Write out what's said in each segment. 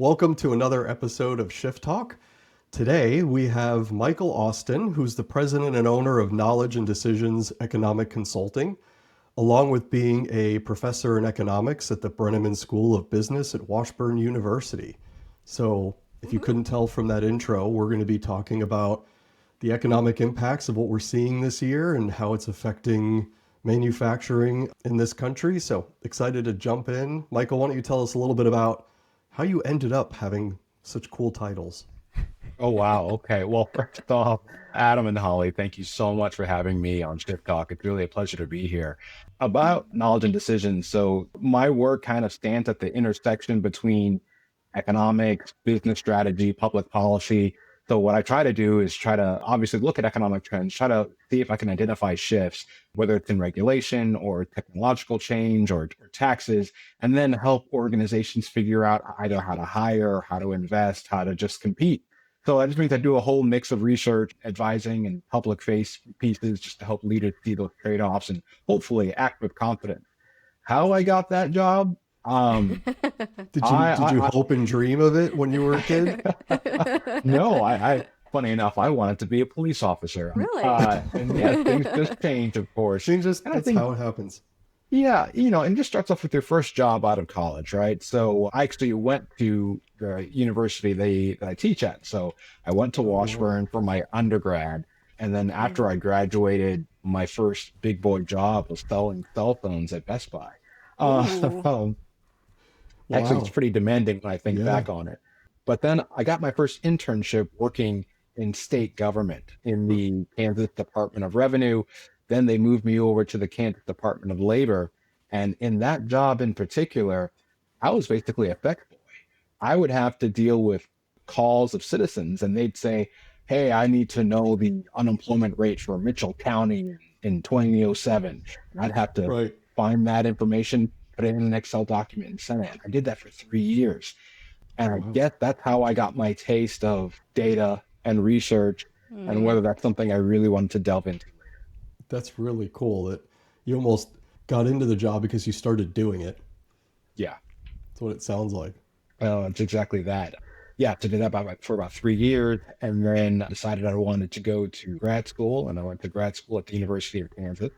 Welcome to another episode of Shift Talk. Today we have Michael Austin, who's the president and owner of Knowledge and Decisions Economic Consulting, along with being a professor in economics at the Brenneman School of Business at Washburn University. So, if you couldn't tell from that intro, we're going to be talking about the economic impacts of what we're seeing this year and how it's affecting manufacturing in this country. So, excited to jump in. Michael, why don't you tell us a little bit about how you ended up having such cool titles? Oh, wow. Okay. Well, first off, Adam and Holly, thank you so much for having me on Shift Talk. It's really a pleasure to be here. About knowledge and decisions. So, my work kind of stands at the intersection between economics, business strategy, public policy. So, what I try to do is try to obviously look at economic trends, try to see if I can identify shifts, whether it's in regulation or technological change or taxes, and then help organizations figure out either how to hire, how to invest, how to just compete. So that just means I do a whole mix of research, advising, and public face pieces just to help leaders see those trade-offs and hopefully act with confidence. How I got that job? Um, Did you I, did you I, hope and dream of it when you were a kid? no, funny enough, I wanted to be a police officer. Really? And yeah, things just change, of course. She just And I That's think, how it happens. yeah, and it just starts off with your first job out of college, right? So I actually went to the university that I teach at. So I went to Oh, wow. Washburn for my undergrad. And then after I graduated, my first big boy job was selling cell phones at Best Buy. Ooh. Uh, Actually, it's Wow. pretty demanding when I think Yeah. back on it. But then I got my first internship working in state government in the Kansas Department of Revenue. Then they moved me over to the Kansas Department of Labor. And in that job in particular, I was basically a FEC boy. I would have to deal with calls of citizens, and they'd say, "Hey, I need to know the unemployment rate for Mitchell County in 2007." And I'd have to Right. find that information, put it in an Excel document, and send it. I did that for 3 years. And I Wow. guess that's how I got my taste of data and research, and Hmm. whether that's something I really wanted to delve into. That's really cool that you almost got into the job because you started doing it. Yeah. That's what it sounds like. It's exactly that. Yeah, so did that for about 3 years, and then decided I wanted to go to grad school, and I went to grad school at the University of Kansas.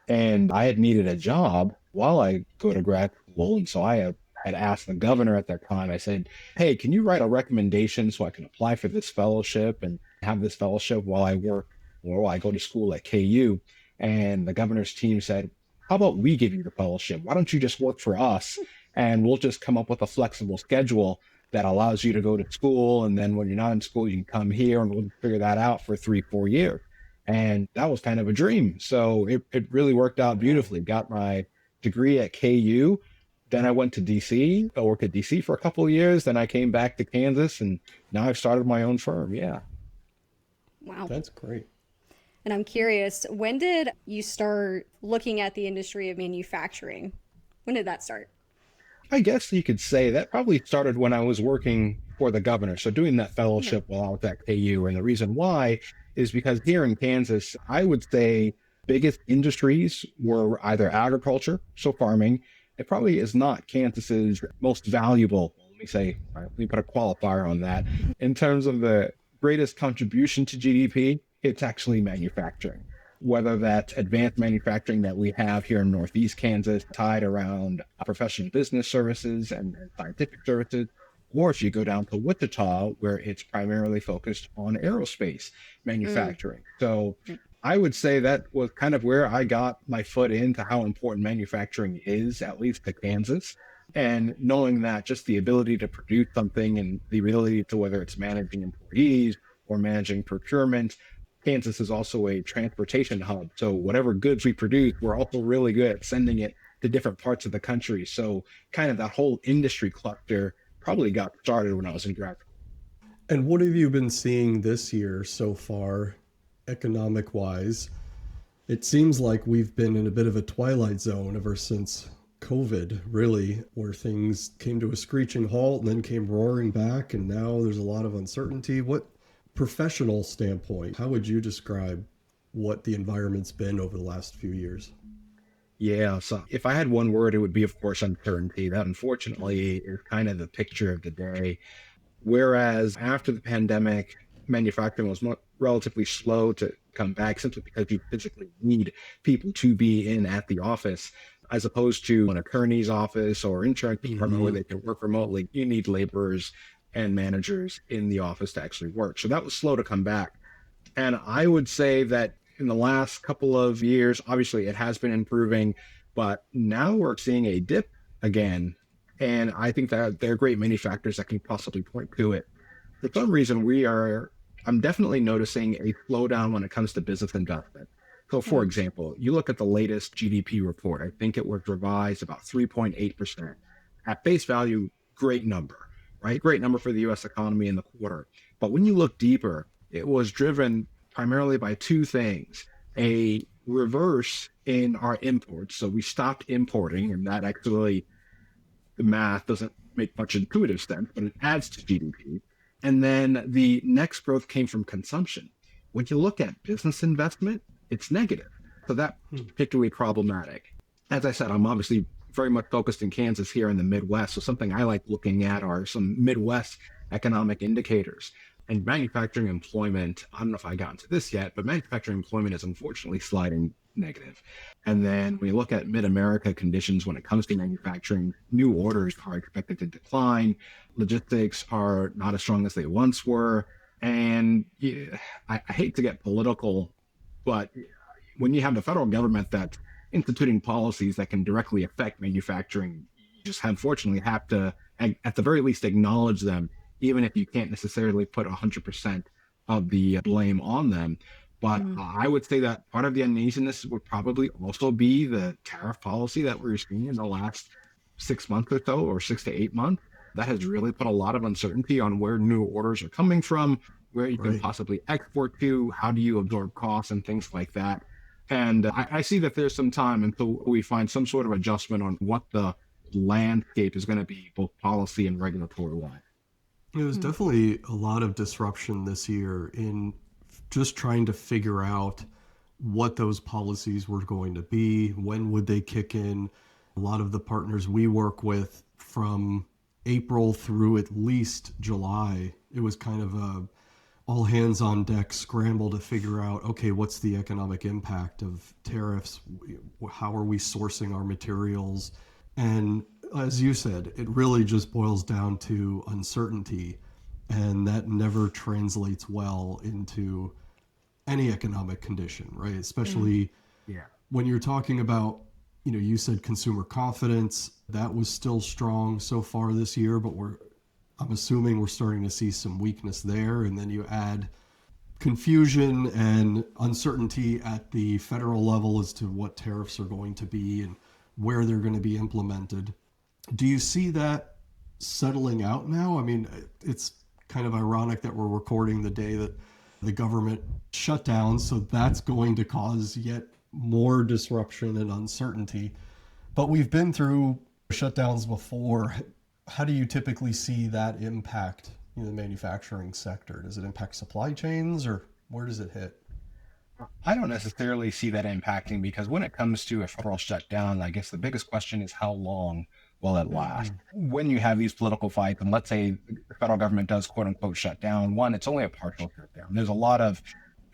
And I had needed a job while I go to grad school, and so had asked the governor at that time. I said, "Hey, can you write a recommendation so I can apply for this fellowship and have this fellowship while I work or while I go to school at KU?" And the governor's team said, "How about we give you the fellowship? Why don't you just work for us, and we'll just come up with a flexible schedule that allows you to go to school, and then when you're not in school, you can come here, and we'll figure that out for 3, 4 years." And that was kind of a dream. So it really worked out Wow. beautifully. Got my degree at KU. Then I went to DC. I worked at DC for a couple of years. Then I came back to Kansas, and now I've started my own firm. Yeah. Wow. That's great. And I'm curious, when did you start looking at the industry of manufacturing? When did that start? I guess you could say that probably started when I was working for the governor. So doing that Okay. fellowship while I was at KU. And the reason why is because here in Kansas, I would say biggest industries were either agriculture, so farming. It probably is not Kansas's most valuable. Let me say, all right, let me put a qualifier on that. In terms of the greatest contribution to GDP, it's actually manufacturing, whether that's advanced manufacturing that we have here in Northeast Kansas, tied around professional business services and scientific services, or if you go down to Wichita, where it's primarily focused on aerospace Mm. manufacturing. So I would say that was kind of where I got my foot into how important manufacturing is, at least to Kansas. And knowing that just the ability to produce something and the ability to whether it's managing employees or managing procurement, Kansas is also a transportation hub. So whatever goods we produce, we're also really good at sending it to different parts of the country. So kind of that whole industry cluster probably got started when I was in grad school. And what have you been seeing this year so far, economic wise? It seems like we've been in a bit of a twilight zone ever since COVID, really, where things came to a screeching halt and then came roaring back, and now there's a lot of uncertainty. What professional standpoint, how would you describe what the environment's been over the last few years? Yeah, so if I had one word, it would be, of course, uncertainty. That unfortunately is kind of the picture of the day. Whereas after the pandemic, manufacturing was relatively slow to come back simply because you physically need people to be in at the office, as opposed to an attorney's office or insurance department where Hmm. they can work remotely. You need laborers and managers in the office to actually work. So that was slow to come back. And I would say that in the last couple of years, obviously it has been improving, but now we're seeing a dip again. And I think that there are great many factors that can possibly point to it. For some reason, I'm definitely noticing a slowdown when it comes to business investment. So, for Hmm. example, you look at the latest GDP report, I think it was revised about 3.8%. At face value, great number, right? Great number for the US economy in the quarter. But when you look deeper, it was driven primarily by two things: a reverse in our imports. So we stopped importing, and that actually, the math doesn't make much intuitive sense, but it adds to GDP. And then the next growth came from consumption. When you look at business investment, it's negative. So that's particularly problematic. As I said, I'm obviously very much focused in Kansas here in the Midwest. So something I like looking at are some Midwest economic indicators. And manufacturing employment, I don't know if I got into this yet, but manufacturing employment is unfortunately sliding negative. And then we look at mid-America conditions when it comes to manufacturing. New orders are expected to decline. Logistics are not as strong as they once were. And yeah, I hate to get political, but when you have the federal government that's instituting policies that can directly affect manufacturing, you just unfortunately have to, at the very least, acknowledge them, even if you can't necessarily put 100% of the blame on them. But Hmm. I would say that part of the uneasiness would probably also be the tariff policy that we're seeing in the last 6 months or so, or 6 to 8 months. That has really put a lot of uncertainty on where new orders are coming from, where you can Right. possibly export to, how do you absorb costs and things like that. And I see that there's some time until we find some sort of adjustment on what the landscape is going to be, both policy and regulatory wise. It was Hmm. definitely a lot of disruption this year in just trying to figure out what those policies were going to be, when would they kick in. A lot of the partners we work with from April through at least July, it was kind of a all hands on deck scramble to figure out, okay, what's the economic impact of tariffs? How are we sourcing our materials? And as you said, it really just boils down to uncertainty, and that never translates well into any economic condition, right? Hmm. Especially Yeah. when you're talking about, you said consumer confidence, that was still strong so far this year, but I'm assuming we're starting to see some weakness there. And then you add confusion and uncertainty at the federal level as to what tariffs are going to be and where they're going to be implemented. Do you see that settling out now? I mean, it's kind of ironic that we're recording the day that the government shut down, so that's going to cause yet more disruption and uncertainty. But we've been through shutdowns before. How do you typically see that impact the manufacturing sector? Does it impact supply chains, or where does it hit? I don't necessarily see that impacting because when it comes to a federal shutdown, I guess the biggest question is how long will it last? Mm-hmm. When you have these political fights, and let's say the federal government does quote unquote shut down, one, it's only a partial shutdown. There's a lot of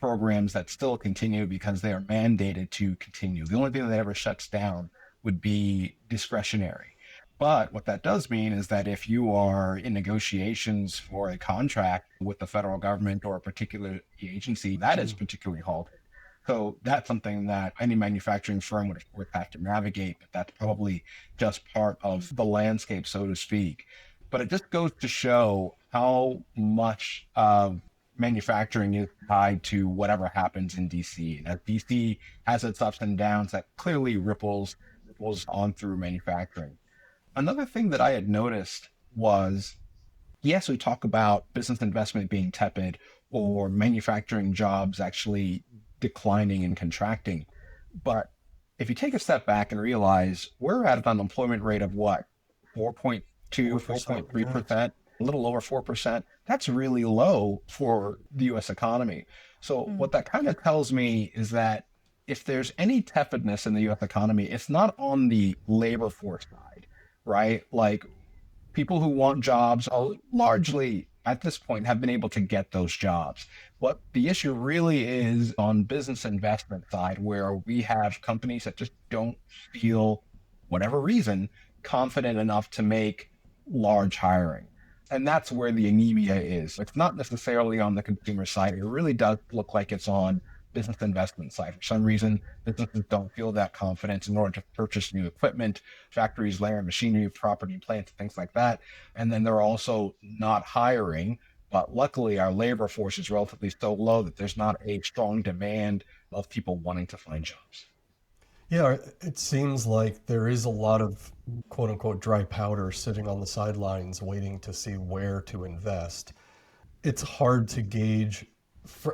programs that still continue because they are mandated to continue. The only thing that ever shuts down would be discretionary. But what that does mean is that if you are in negotiations for a contract with the federal government or a particular agency, that is particularly halted. So that's something that any manufacturing firm would, of course, have to navigate, but that's probably just part of the landscape, so to speak. But it just goes to show how much of manufacturing is tied to whatever happens in DC. And as DC has its ups and downs, that clearly ripples on through manufacturing. Another thing that I had noticed was, yes, we talk about business investment being tepid or manufacturing jobs actually declining and contracting. But if you take a step back and realize we're at an unemployment rate of what, 4.2, 4%. Yeah. 4.3%, a little over 4%, that's really low for the US economy. So Hmm. what that kind of tells me is that if there's any tepidness in the US economy, it's not on the labor force side, right? Like people who want jobs are largely at this point have been able to get those jobs. What the issue really is on business investment side, where we have companies that just don't feel, whatever reason, confident enough to make large hiring. And that's where the anemia is. It's not necessarily on the consumer side. It really does look like it's on business investment side. For some reason, businesses don't feel that confidence in order to purchase new equipment, factories layer machinery, property, plants, things like that. And then they're also not hiring. But luckily, our labor force is relatively so low that there's not a strong demand of people wanting to find jobs. Yeah, it seems like there is a lot of quote unquote dry powder sitting on the sidelines waiting to see where to invest. It's hard to gauge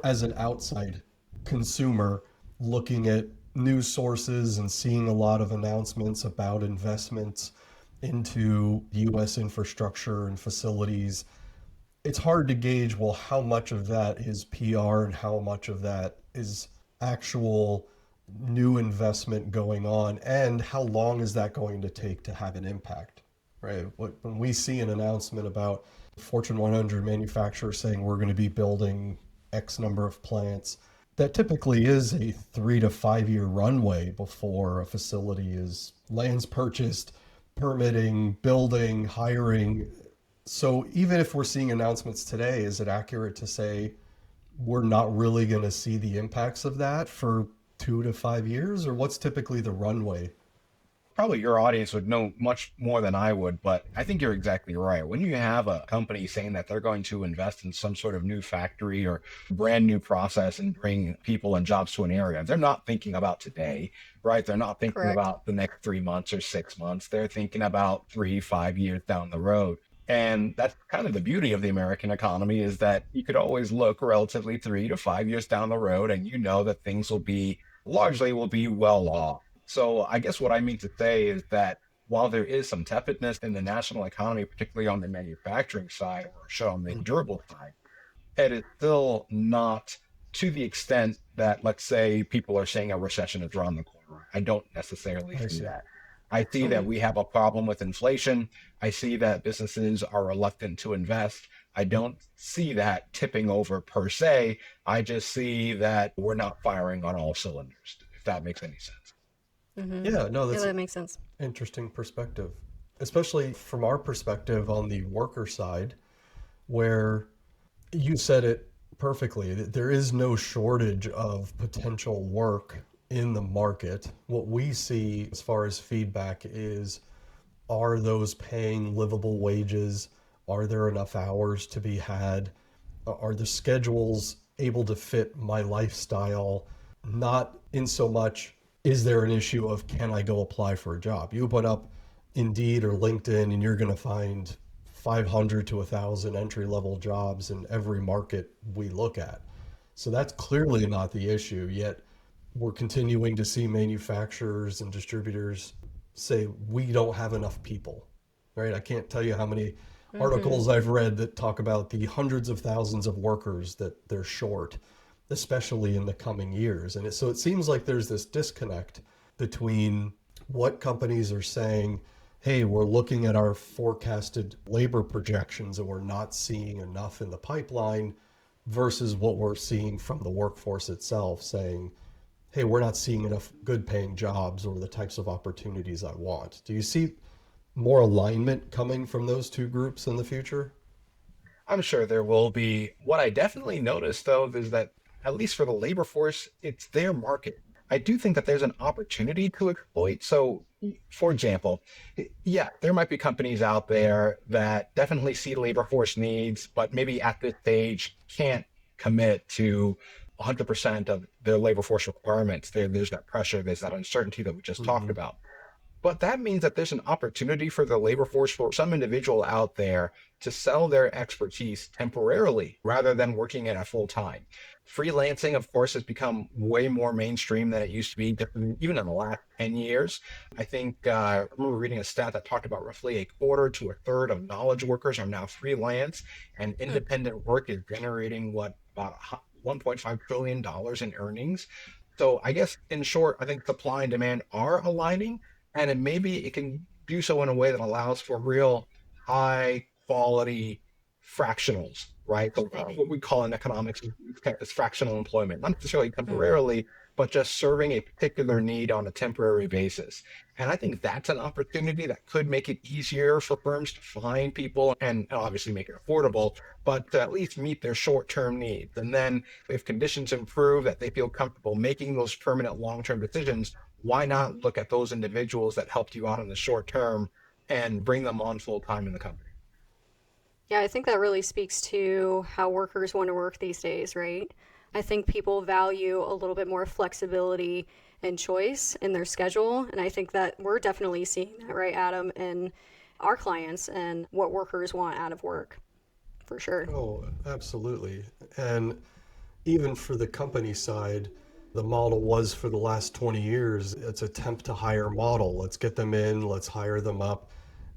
as an outside consumer looking at news sources and seeing a lot of announcements about investments into US infrastructure and facilities. It's hard to gauge, well, how much of that is PR and how much of that is actual new investment going on, and how long is that going to take to have an impact, right? When we see an announcement about Fortune 100 manufacturer saying we're going to be building X number of plants, that typically is a 3 to 5 year runway before a facility is lands purchased, permitting, building, hiring. So even if we're seeing announcements today, is it accurate to say we're not really going to see the impacts of that for 2 to 5 years, or what's typically the runway? Probably your audience would know much more than I would, but I think you're exactly right. When you have a company saying that they're going to invest in some sort of new factory or brand new process and bring people and jobs to an area, they're not thinking about today, right? They're not thinking Correct. about the next 3 months or 6 months. They're thinking about 3, 5 years down the road. And that's kind of the beauty of the American economy is that you could always look relatively 3 to 5 years down the road and you know that things will be well off. So I guess what I mean to say is that while there is some tepidness in the national economy, particularly on the manufacturing side or show on the durable side, it is still not to the extent that, let's say, people are saying a recession is around the corner. I don't necessarily I see see. that. I see that Mhm. we have a problem with inflation. I see that businesses are reluctant to invest. I don't see that tipping over per se. I just see that we're not firing on all cylinders, if that makes any sense. Mhm. Yeah, no, Yeah, that's an that makes sense. interesting perspective, especially from our perspective on the worker side, where you said it perfectly. There is no shortage of potential work in the market. What we see as far as feedback is, are those paying livable wages? Are there enough hours to be had? Are the schedules able to fit my lifestyle? Not in so much, is there an issue of can I go apply for a job? You open up Indeed or LinkedIn and you're going to find 500 to 1,000 entry level jobs in every market we look at. So that's clearly not the issue. Yet we're continuing to see manufacturers and distributors say we don't have enough people, right? I can't tell you how many Mhm. articles I've read that talk about the hundreds of thousands of workers that they're short, especially in the coming years. And so it seems like there's this disconnect between what companies are saying, hey, we're looking at our forecasted labor projections and we're not seeing enough in the pipeline, versus what we're seeing from the workforce itself saying, hey, we're not seeing enough good paying jobs or the types of opportunities I want. Do you see more alignment coming from those two groups in the future? I'm sure there will be. What I definitely noticed, though, is that at least for the labor force, it's their market. I do think that there's an opportunity to exploit. So, for example, yeah, there might be companies out there that definitely see labor force needs, but maybe at this stage can't commit to 100% of their labor force requirements. There's that pressure, there's that uncertainty that we just talked Mm-hmm. about. But that means that there's an opportunity for the labor force for some individual out there to sell their expertise temporarily rather than working in a full time. Freelancing, of course, has become way more mainstream than it used to be, even in the last 10 years. I think I remember reading a stat that talked about roughly a quarter to a third of knowledge workers are now freelance, and independent work is generating what, about $1.5 trillion in earnings. So I guess in short, I think supply and demand are aligning, and it maybe it can do so in a way that allows for real high quality fractionals, right? So what we call in economics is fractional employment, not necessarily Mm. temporarily, but just serving a particular need on a temporary basis. And I think that's an opportunity that could make it easier for firms to find people and obviously make it affordable, but to at least meet their short-term needs. And then if conditions improve, that they feel comfortable making those permanent long-term decisions, why not look at those individuals that helped you out in the short term and bring them on full time in the company? Yeah, I think that really speaks to how workers want to work these days, right? I think people value a little bit more flexibility and choice in their schedule. And I think that we're definitely seeing that, right, Adam, in our clients and what workers want out of work, for sure. Oh, absolutely. And even for the company side, the model was for the last 20 years, it's a temp to hire model. Let's get them in, let's hire them up.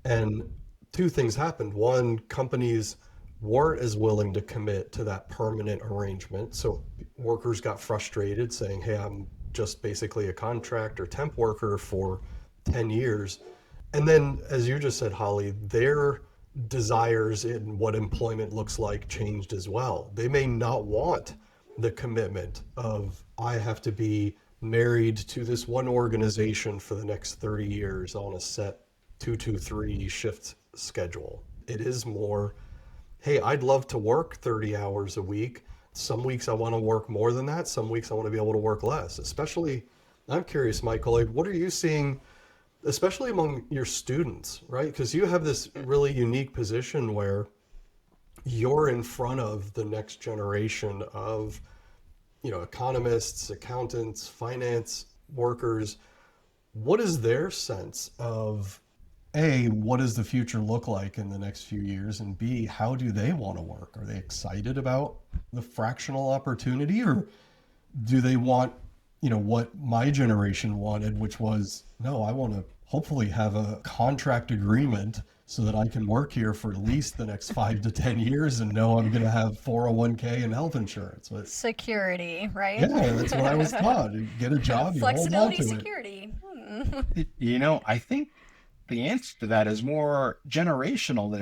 And two things happened. One, companies weren't as willing to commit to that permanent arrangement. So workers got frustrated saying, hey, I'm just basically a contract or temp worker for 10 years. And then, as you just said, Holly, their desires in what employment looks like changed as well. They may not want the commitment of, I have to be married to this one organization for the next 30 years on a set 223 shift schedule. It is more, hey, I'd love to work 30 hours a week. Some weeks I want to work more than that. Some weeks I want to be able to work less. Especially, I'm curious, Michael, like, what are you seeing, especially among your students, right? Because you have this really unique position where you're in front of the next generation of, economists, accountants, finance workers. What is their sense of, A, what does the future look like in the next few years? And B, how do they want to work? Are they excited about the fractional opportunity, or do they want, what my generation wanted, which was, no, I want to hopefully have a contract agreement so that I can work here for at least the next 5 to 10 years and know I'm going to have 401k and health insurance. But Security, right? yeah, that's what I was taught. You get a job, you hold on Flexibility, to it. security. Hmm. I think the answer to that is more generational than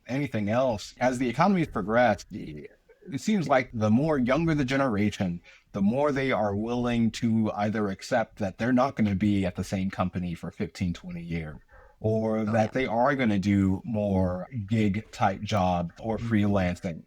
anything else. As the economy has progressed, it seems like the more younger the generation, the more they are willing to either accept that they're not going to be at the same company for 15, 20 years, or Oh yeah. that they are going to do more gig type jobs or freelancing.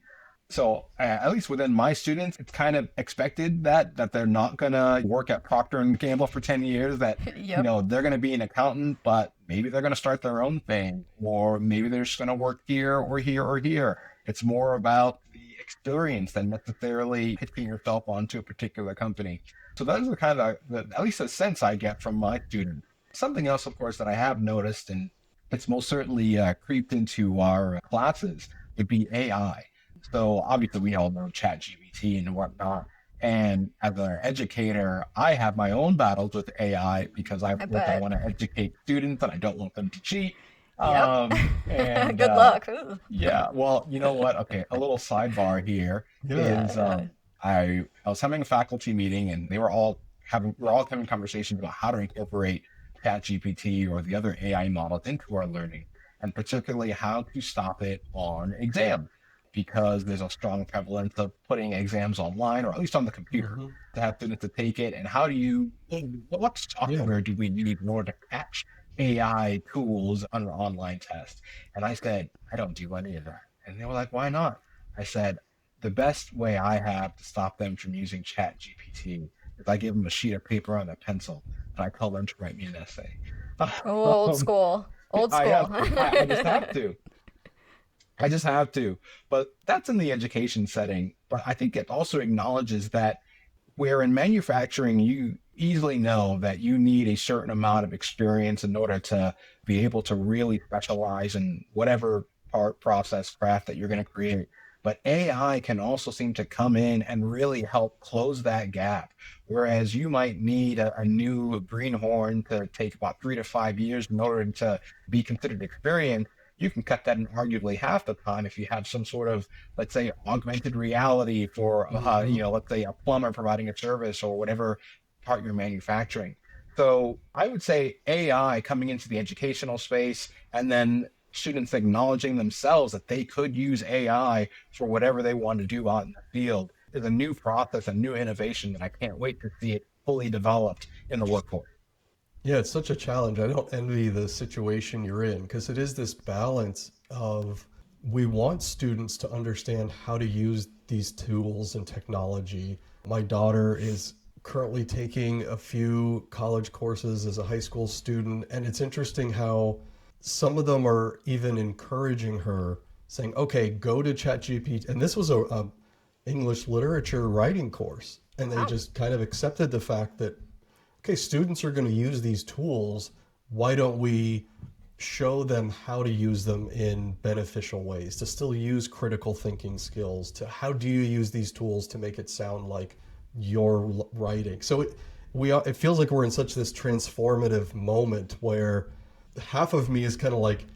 So at least within my students, it's kind of expected that they're not gonna work at Procter and Gamble for 10 years, that Yep. they're gonna be an accountant, but maybe they're gonna start their own thing, or maybe they're just gonna work here or here or here. It's more about the experience than necessarily pitching yourself onto a particular company. So those are kind of at least a sense I get from my students. Something else, of course, that I have noticed, and it's most certainly creeped into our classes, would be AI. So obviously we all know ChatGPT and whatnot. And as an educator, I have my own battles with AI because I I bet. want to educate students and I don't want them to cheat. Yep. And Good luck. Ooh. yeah, well, you know what? Okay, a little sidebar here Yeah. is Yeah. I was having a faculty meeting and we're all having conversations about how to incorporate ChatGPT or the other AI models into our learning, and particularly how to stop it on exams, because there's a strong prevalence of putting exams online or at least on the computer Hmm. to have students to take it. And how do you, what Yeah. software do we need in order to catch AI tools on an online test? And I said, I don't do any of that. And they were like, why not? I said, the best way I have to stop them from using Chat GPT is I give them a sheet of paper and a pencil and I tell them to write me an essay. Old Um, school. Old I school. have to. I just have to. I just have to. But that's in the education setting. But I think it also acknowledges that where in manufacturing, you easily know that you need a certain amount of experience in order to be able to really specialize in whatever part, process, craft that you're going to create. But AI can also seem to come in and really help close that gap. Whereas you might need a new greenhorn to take about 3 to 5 years in order to be considered experienced. you can cut that in arguably half the time if you have some sort of, let's say, augmented reality for, let's say a plumber providing a service or whatever part you're manufacturing. So I would say AI coming into the educational space, and then students acknowledging themselves that they could use AI for whatever they want to do out in the field is a new process, a new innovation that I can't wait to see it fully developed in the workforce. Yeah, it's such a challenge. I don't envy the situation you're in because it is this balance of we want students to understand how to use these tools and technology. My daughter is currently taking a few college courses as a high school student, and it's interesting how some of them are even encouraging her, saying, "Okay, go to ChatGPT." And this was a English literature writing course, and they Wow. just kind of accepted the fact that okay, students are going to use these tools. Why don't we show them how to use them in beneficial ways, to still use critical thinking skills, to how do you use these tools to make it sound like you're writing? So it feels like we're in such this transformative moment where half of me is kind of like,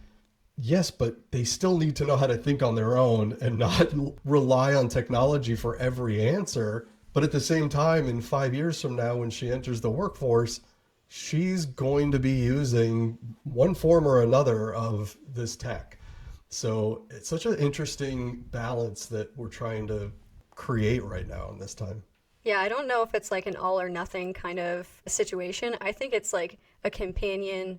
yes, but they still need to know how to think on their own and not rely on technology for every answer. But at the same time, in 5 years from now, when she enters the workforce, she's going to be using one form or another of this tech. So it's such an interesting balance that we're trying to create right now in this time. Yeah, I don't know if it's like an all or nothing kind of situation. I think it's like a companion.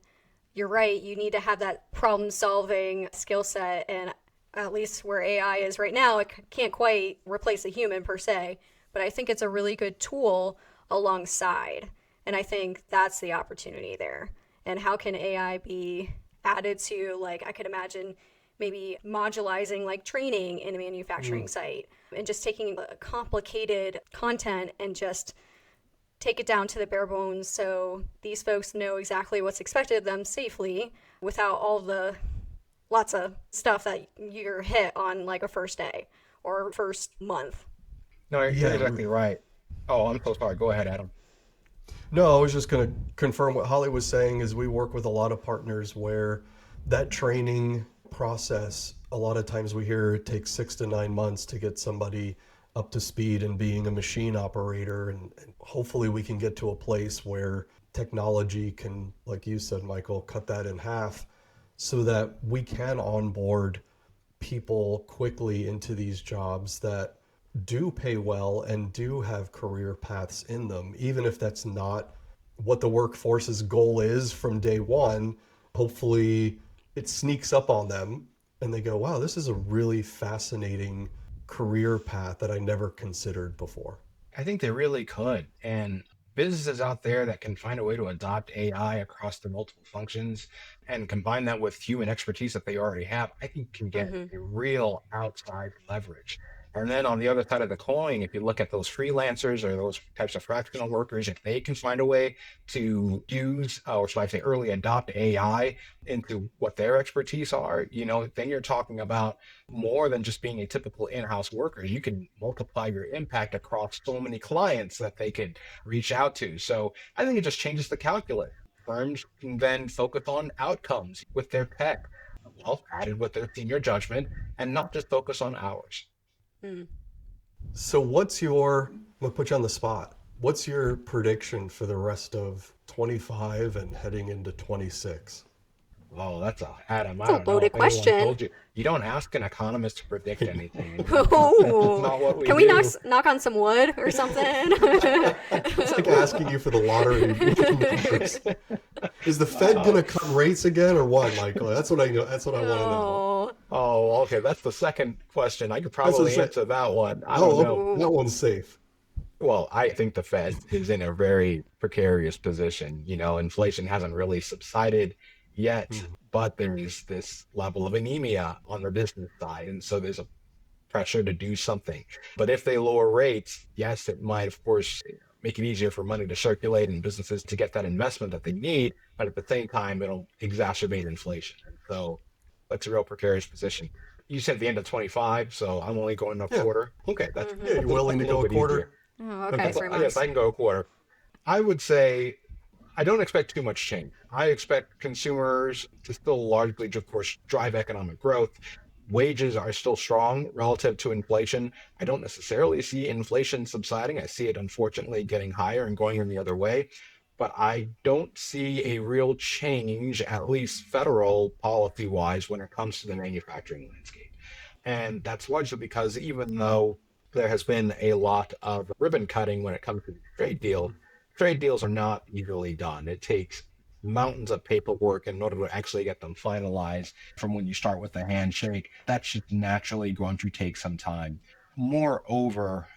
You're right, you need to have that problem solving skill set. And at least where AI is right now, it can't quite replace a human per se. But I think it's a really good tool alongside. And I think that's the opportunity there. And how can AI be added to, like, I could imagine maybe modularizing like training in a manufacturing site and just taking complicated content and just take it down to the bare bones so these folks know exactly what's expected of them safely without all the lots of stuff that you're hit on like a first day or first month. No, you're Yeah. exactly right. Oh, I'm so sorry. Go ahead, Adam. No, I was just going to confirm what Holly was saying is we work with a lot of partners where that training process, a lot of times we hear it takes 6 to 9 months to get somebody up to speed and being a machine operator. And hopefully we can get to a place where technology can, like you said, Michael, cut that in half so that we can onboard people quickly into these jobs that do pay well and do have career paths in them, even if that's not what the workforce's goal is from day one. Hopefully, it sneaks up on them and they go, wow, this is a really fascinating career path that I never considered before. I think they really could. And businesses out there that can find a way to adopt AI across their multiple functions and combine that with human expertise that they already have, I think can get a real outside leverage. And then on the other side of the coin, if you look at those freelancers or those types of fractional workers, if they can find a way to use, or should I say, early adopt AI into what their expertise are, then you're talking about more than just being a typical in-house worker. You can multiply your impact across so many clients that they could reach out to. So I think it just changes the calculus. Firms can then focus on outcomes with their tech, well, added with their senior judgment, and not just focus on hours. So, I'm gonna put you on the spot. What's your prediction for the rest of 25 and heading into 26? Oh, Adam. I It's a don't know loaded if anyone question. told you. You don't ask an economist to predict anything. That's Oh, not what we can we do. knock on some wood or something? It's like asking you for the lottery numbers. Is the Fed gonna cut rates again or what, Michael? That's what I know. That's what I want to know. Oh, Oh, okay. That's the second question. I could That's what probably I said. answer that one. I don't Oh, know. okay. That one's safe. Well, I think the Fed is in a very precarious position. Inflation hasn't really subsided yet, but there is this level of anemia on their business side. And so there's a pressure to do something. But if they lower rates, yes, it might, of course, make it easier for money to circulate and businesses to get that investment that they need. But at the same time, it'll exacerbate inflation. And so that's a real precarious position. You said the end of 25, so I'm only going a Yeah. quarter. Okay, that's Yeah, you willing to a little go a bit easier. quarter? oh, okay, Okay. 3 Yes, months. I can go a quarter. I would say I don't expect too much change. I expect consumers to still largely, of course, drive economic growth. Wages are still strong relative to inflation. I don't necessarily see inflation subsiding. I see it unfortunately getting higher and going in the other way. But I don't see a real change, at least federal policy wise, when it comes to the manufacturing landscape. And that's largely because even though there has been a lot of ribbon cutting when it comes to trade deals are not easily done. It takes mountains of paperwork in order to actually get them finalized from when you start with a handshake. That's just naturally going to take some time. Moreover,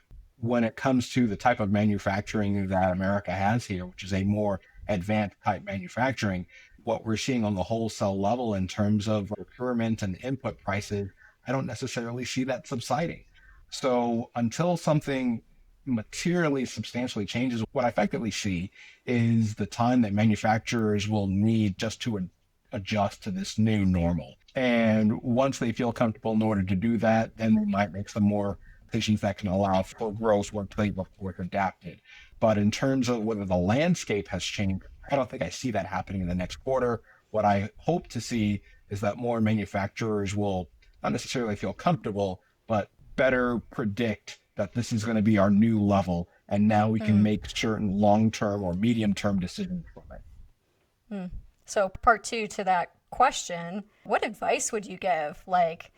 when it comes to the type of manufacturing that America has here, which is a more advanced type manufacturing, what we're seeing on the wholesale level in terms of procurement and input prices, I don't necessarily see that subsiding. So until something materially substantially changes, what I effectively see is the time that manufacturers will need just to adjust to this new normal. And once they feel comfortable in order to do that, then they might make some more decisions that can allow for growth once they've, of course, adapted. But in terms of whether the landscape has changed, I don't think I see that happening in the next quarter. What I hope to see is that more manufacturers will not necessarily feel comfortable, but better predict that this is going to be our new level. And now we can make certain long-term or medium-term decisions from it. So part two to that question, what advice would you give, like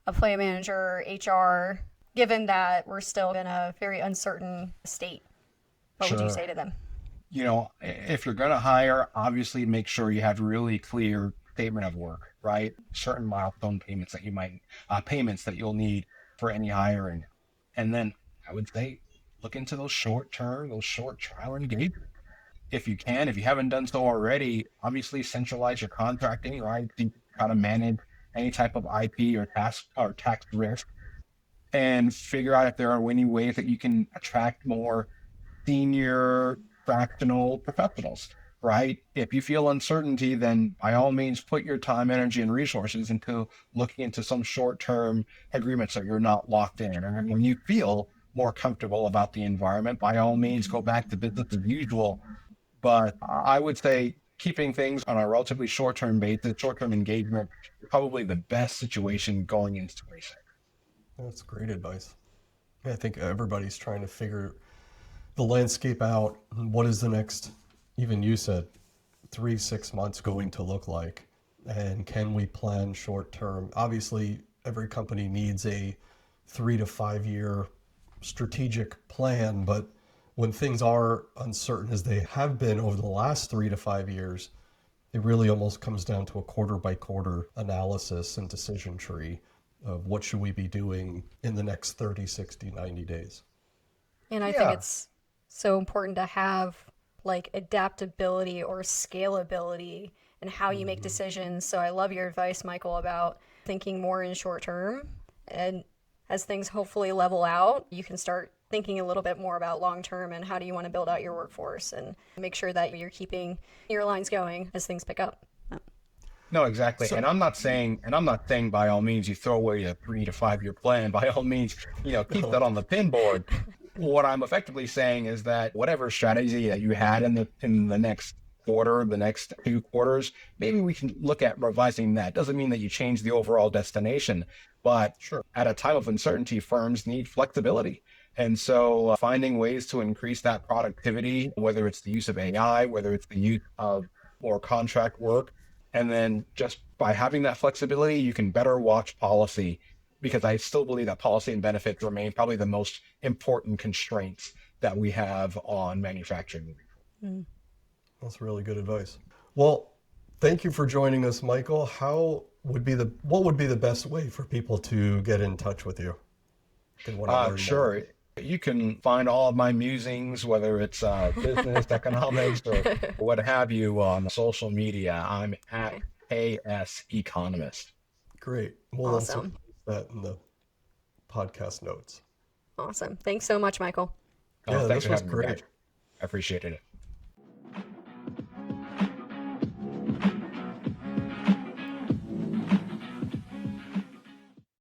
a plant manager, HR, given that we're still in a very uncertain state? What would you say to them? If you're going to hire, obviously make sure you have really clear statement of work, right? Certain milestone payments that you'll need for any hiring. And then I would say look into those short trial engagements. If you haven't done so already, obviously centralize your contracting, right? To kind of manage any type of IP or tax risk, and figure out if there are any ways that you can attract more senior fractional professionals, right? If you feel uncertainty, then by all means put your time, energy, and resources into looking into some short-term agreements that you're not locked in. And when you feel more comfortable about the environment, by all means go back to business as usual. But I would say keeping things on a relatively short-term basis, short-term engagement, is probably the best situation going into 26. That's great advice. I think everybody's trying to figure the landscape out. What is the next, even you said, 3-6 months going to look like? And can we plan short term? Obviously, every company needs a 3 to 5 year strategic plan, but when things are uncertain as they have been over the last 3 to 5 years, it really almost comes down to a quarter by quarter analysis and decision tree of what should we be doing in the next 30, 60, 90 days. And I think it's so important to have like adaptability or scalability in how you make decisions. So I love your advice, Michael, about thinking more in short term. And as things hopefully level out, you can start thinking a little bit more about long term and how do you want to build out your workforce and make sure that you're keeping your lines going as things pick up. No, exactly. So- and I'm not saying by all means you throw away a 3 to 5 year plan. By all means, keep that on the pinboard. What I'm effectively saying is that whatever strategy that you had in the next quarter, the next 2 quarters, maybe we can look at revising that. Doesn't mean that you change the overall destination, but at a time of uncertainty, firms need flexibility. And so finding ways to increase that productivity, whether it's the use of AI, whether it's the use of more contract work, and then just by having that flexibility, you can better watch policy, because I still believe that policy and benefits remain probably the most important constraints that we have on manufacturing. That's really good advice. Well, thank you for joining us, Michael. What would be the best way for people to get in touch with you? They want to learn more. Sure. You can find all of my musings, whether it's business, economics, or what have you, on social media. I'm at AS Economist. Great. We'll also Awesome. put that in the podcast notes. Awesome. Thanks so much, Michael. Yeah, Thanks this for was having me, great. guys. I appreciated it.